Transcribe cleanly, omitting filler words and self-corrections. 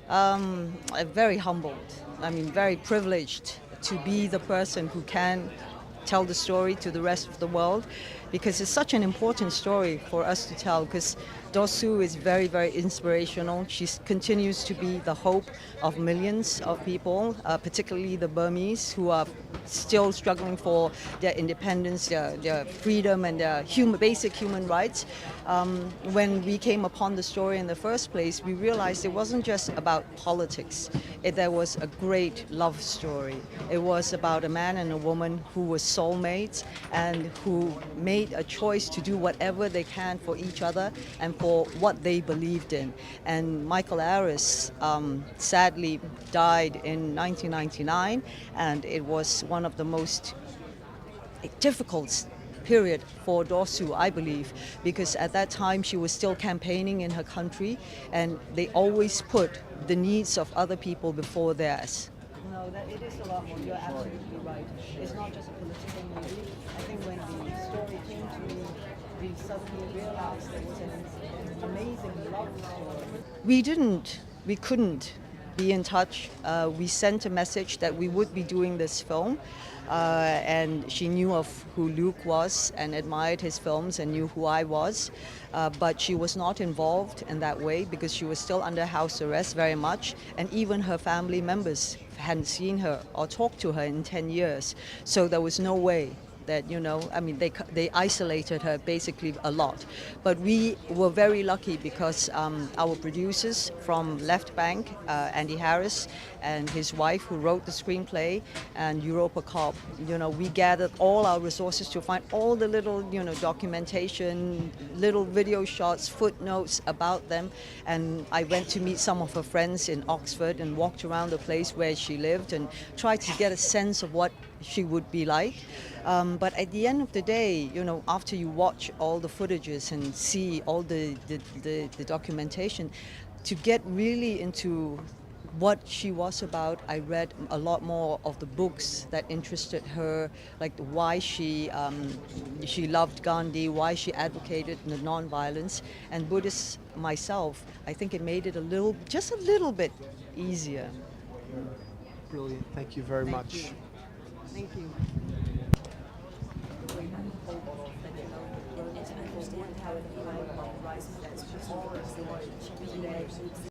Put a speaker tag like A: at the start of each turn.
A: Very humbled. I mean, very privileged to be the person who can tell the story to the rest of the world, because it's such an important story for us to tell, because Dar Su is very, very inspirational. She continues to be the hope of millions of people, particularly the Burmese, who are still struggling for their independence, their freedom, and their basic human rights. When we came upon the story in the first place, we realized it wasn't just about politics. There was a great love story. It was about a man and a woman who were soulmates and who made a choice to do whatever they can for each other and for what they believed in. And Michael Aris sadly died in 1999, and it was one of the most difficult period for Dar Su, I believe, because at that time she was still campaigning in her country, and they always put the needs of other people before theirs. No, it is a lot more. You're absolutely right. It's not just a political movie. I think when the story came to me, we suddenly realized there was an amazing love story. We couldn't be in touch. We sent a message that we would be doing this film, and she knew of who Luke was and admired his films and knew who I was, but she was not involved in that way because she was still under house arrest very much, and even her family members hadn't seen her or talked to her in 10 years, so there was no way that, I mean, they isolated her basically a lot. But we were very lucky because our producers from Left Bank, Andy Harris and his wife who wrote the screenplay, and Europa Corp, we gathered all our resources to find all the little, documentation, little video shots, footnotes about them. And I went to meet some of her friends in Oxford and walked around the place where she lived and tried to get a sense of what she would be like. But at the end of the day, after you watch all the footages and see all the documentation, to get really into what she was about, I read a lot more of the books that interested her, like why she loved Gandhi, why she advocated the non-violence, and Buddhist myself. I think it made it just a little bit easier.
B: Brilliant. Thank you very
A: Thank
B: much.
A: you. Thank you.